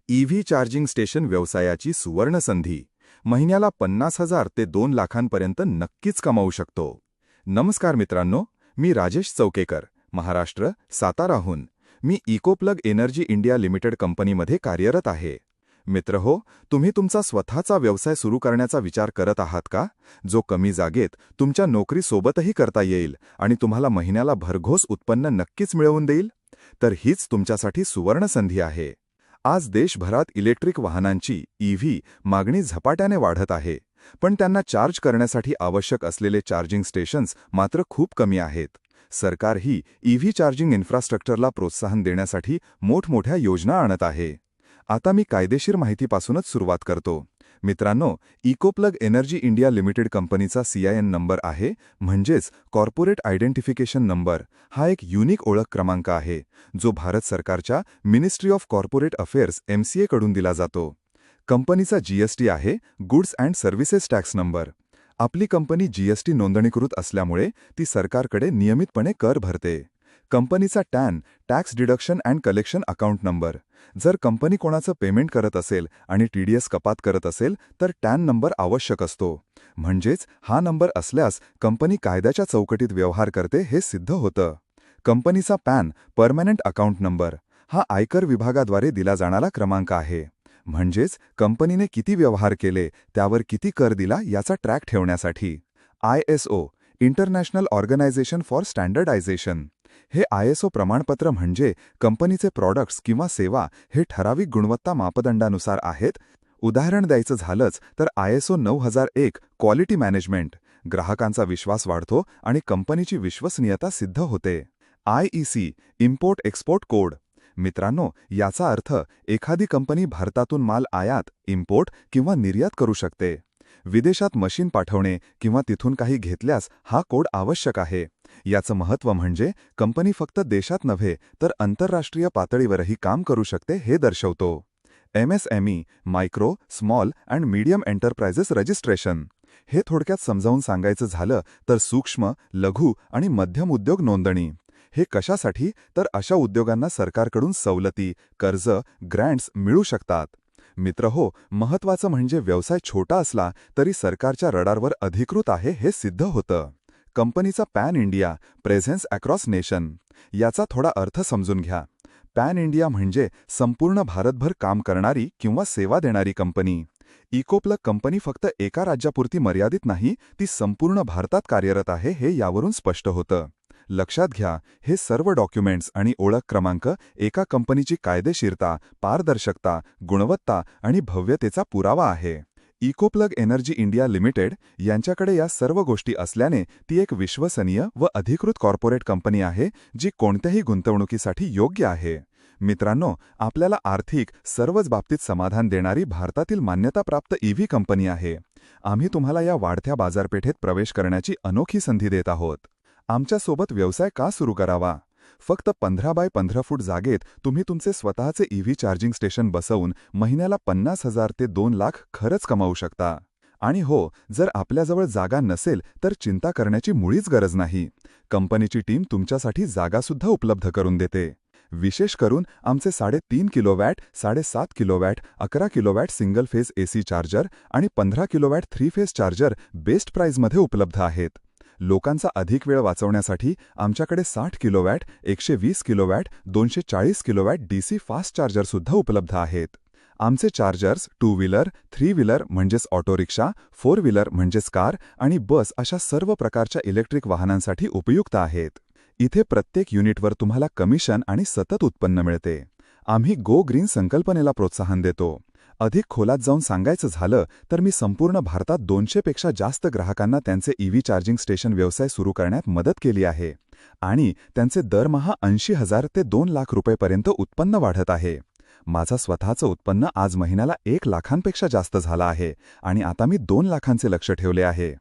EV charging station व्यवसायाची सुवर्णसंधी. महिन्याला 50,000 ते 2 लाखांपर्यंत नक्कीच कमावू शकतो. नमस्कार मित्रांनो, मी राजेश चौकेकर, महाराष्ट्र, साताराहून. मी इकोप्लग एनर्जी इंडिया लिमिटेड कंपनीमध्ये कार्यरत आहे. मित्रहो, तुम्ही तुमचा स्वतःचा व्यवसाय सुरू करण्याचा विचार करत आहात का, जो कमी जागेत तुमच्या नोकरीसोबतही करता येईल आणि तुम्हाला महिन्याला भरघोस उत्पन्न नक्कीच मिळवून देईल? तर हीच तुमच्यासाठी सुवर्णसंधी आहे. आज देशभरात इलेक्ट्रिक वाहनांची ईव्ही मागणी झपाट्याने वाढत आहे, पण त्यांना चार्ज करण्यासाठी आवश्यक असलेले चार्जिंग स्टेशन्स मात्र खूप कमी आहेत. सरकारही ईव्ही चार्जिंग इन्फ्रास्ट्रक्चरला प्रोत्साहन देण्यासाठी मोठमोठ्या योजना आणत आहे. आता मी कायदेशीर माहितीपासूनच सुरुवात करतो. मित्रांनो, इकोप्लग एनर्जी इंडिया लिमिटेड कंपनीचा CIN नंबर आहे, म्हणजेच कॉर्पोरेट आयडेंटिफिकेशन नंबर. हा एक युनिक ओळख क्रमांक आहे, जो भारत सरकारच्या ministry of corporate affairs MCA कडून दिला जातो. कंपनीचा GST आहे, goods and services tax number. आपली कंपनी GST नोंदणीकृत असल्यामुळे ती सरकारकडे नियमितपणे कर भरते. कंपनीचा TAN, tax deduction and collection account number. जर कंपनी कोणाचं पेमेंट करत असेल आणि TDS कपात करत असेल तर टॅन नंबर आवश्यक असतो. म्हणजेच हा नंबर असल्यास कंपनी कायद्याच्या चौकटीत व्यवहार करते हे सिद्ध होतं. कंपनीचा पॅन, परमनंट अकाउंट नंबर. हा आयकर विभागाद्वारे दिला जाणारा क्रमांक आहे. म्हणजेच कंपनीने किती व्यवहार केले, त्यावर किती कर दिला याचा ट्रॅक ठेवण्यासाठी. ISO, international organisation for standardisation. हे ISO प्रमाणपत्र म्हणजे कंपनीचे प्रॉडक्ट्स किंवा सेवा हे ठराविक गुणवत्ता मापदंडानुसार आहेत. उदाहरण द्यायचं झालंच तर ISO 9001 क्वालिटी मॅनेजमेंट. ग्राहकांचा विश्वास वाढतो आणि कंपनीची विश्वसनीयता सिद्ध होते. IEC, import export code. मित्रांनो, याचा अर्थ एखादी कंपनी भारतातून माल आयात, इम्पोर्ट किंवा निर्यात करू शकते. विदेशात मशीन पाठवणे किंवा तिथून काही घेतल्यास हा कोड आवश्यक आहे. याचं महत्त्व म्हणजे कंपनी फक्त देशात नव्हे तर आंतरराष्ट्रीय पातळीवरही काम करू शकते हे दर्शवतो. MSME, micro, small and medium enterprises registration. हे थोडक्यात समजावून सांगायचं झालं तर सूक्ष्म, लघु आणि मध्यम उद्योग नोंदणी. हे कशासाठी तर अशा उद्योगांना सरकारकडून सवलती, कर्ज, ग्रँट्स मिळू शकतात. मित्रहो, महत्त्वाचं म्हणजे व्यवसाय छोटा असला तरी सरकारच्या रडारवर अधिकृत आहे हे सिद्ध होतं. कंपनीचा pan India, presence across nation. याचा थोडा अर्थ समजून घ्या. पॅन इंडिया म्हणजे संपूर्ण भारतभर काम करणारी किंवा सेवा देणारी कंपनी. इकोप्लग कंपनी फक्त एका राज्यापुरती मर्यादित नाही, ती संपूर्ण भारतात कार्यरत आहे हे यावरून स्पष्ट होतं. लक्षात घ्या, हे सर्व डॉक्युमेंट्स आणि ओळख क्रमांक एका कंपनीची कायदेशीरता, पारदर्शकता, गुणवत्ता आणि भव्यतेचा पुरावा आहे. इकोप्लग एनर्जी इंडिया लिमिटेड यांच्याकडे या सर्व गोष्टी असल्याने ती एक विश्वसनीय व अधिकृत कॉर्पोरेट कंपनी आहे, जी कोणत्याही गुंतवणुकीसाठी योग्य आहे. मित्रांनो, आपल्याला आर्थिक सर्वच बाबतीत समाधान देणारी भारतातील मान्यताप्राप्त ईव्ही कंपनी आहे. आम्ही तुम्हाला या वाढत्या बाजारपेठेत प्रवेश करण्याची अनोखी संधी देत आहोत. आमच्यासोबत व्यवसाय का सुरू करावा? फक्त 15 बाय 15 फूट जागेत तुम्ही तुमचे स्वतःचे ईव्ही चार्जिंग स्टेशन बसवून महिन्याला 50,000 ते 2 लाख खरंच कमावू शकता. आणि हो, जर आपल्याजवळ जागा नसेल तर चिंता करण्याची मुळीच गरज नाही. कंपनीची टीम तुमच्यासाठी जागासुद्धा उपलब्ध करून देते. विशेष करून आमचे 3.5 kilowatt, 7.5 kilowatt, 11 kilowatt single phase AC charger आणि 15 किलोवॅट 3 फेज चार्जर बेस्ट प्राइसमध्ये उपलब्ध आहेत. लोकांचा अधिक वेळ वाचवण्यासाठी आमच्याकडे 60 kilowatt, 120 kilowatt, 240 kilowatt DC fast चार्जरसुद्धा उपलब्ध आहेत. आमचे चार्जर्स 2 व्हीलर, 3 व्हीलर म्हणजेच ऑटो रिक्षा, 4 व्हीलर म्हणजेच कार आणि बस अशा सर्व प्रकारच्या इलेक्ट्रिक वाहनांसाठी उपयुक्त आहेत. इथे प्रत्येक युनिटवर तुम्हाला कमिशन आणि सतत उत्पन्न मिळते. आम्ही गो ग्रीन संकल्पनेला प्रोत्साहन देतो. अधिक खोलात जाऊन सांगायचं झालं तर मी संपूर्ण भारतात 200 पेक्षा जास्त ग्राहकांना त्यांचे ईव्ही चार्जिंग स्टेशन व्यवसाय सुरू करण्यात मदत केली आहे आणि त्यांचे दरमहा 80,000 ते 2 लाख रुपयेपर्यंत उत्पन्न वाढत आहे. माझं स्वतःचं उत्पन्न आज महिन्याला 1 लाखांपेक्षा जास्त झालं आहे आणि आता मी 2 लाखांचे लक्ष्य ठेवले आहे.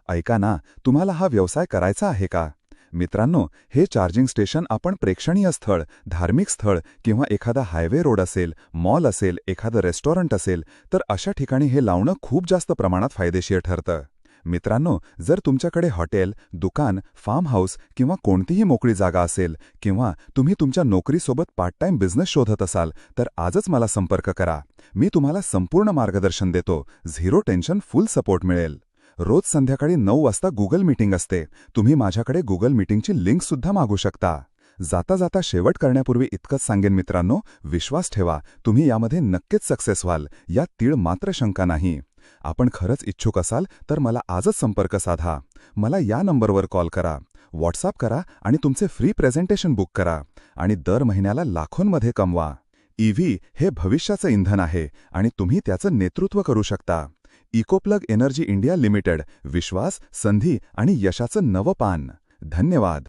ऐका ना, तुम्हाला हा व्यवसाय करायचा आहे का? मित्रांनो, हे चार्जिंग स्टेशन आपण प्रेक्षणीय स्थळ, धार्मिक स्थळ किंवा एखादा हायवे रोड असेल, मॉल असेल, एखादं रेस्टॉरंट असेल तर अशा ठिकाणी हे लावणं खूप जास्त प्रमाणात फायदेशीर ठरतं. मित्रांनो, जर तुमच्याकडे हॉटेल, दुकान, फार्म हाऊस किंवा कोणतीही मोकळी जागा असेल किंवा तुम्ही तुमच्या नोकरीसोबत पार्ट टाइम बिझनेस शोधत असाल तर आजच मला संपर्क करा. मी तुम्हाला संपूर्ण मार्गदर्शन देतो. झिरो टेन्शन, फुल सपोर्ट मिळेल. रोज संध्याकाळी 9 वाजता गुगल मीटिंग असते. तुम्ही माझ्याकडे गुगल मीटिंगची लिंक सुद्धा मागू शकता. जाता जाता शेवट करण्यापूर्वी इतकंच सांगेन मित्रांनो, विश्वास ठेवा, तुम्ही यामध्ये नक्कीच सक्सेस व्हाल, यात तीळ मात्र शंका नाही. आपण खरंच इच्छुक असाल तर मला आजच संपर्क साधा. मला या नंबरवर कॉल करा, व्हॉट्सअप करा आणि तुमचे फ्री प्रेझेंटेशन बुक करा आणि दर महिन्याला लाखोंमध्ये कमवा. EV हे भविष्याचं इंधन आहे आणि तुम्ही त्याचं नेतृत्व करू शकता. इकोप्लग एनर्जी इंडिया लिमिटेड, विश्वास, संधी आणि यशाचं नवं पान. धन्यवाद.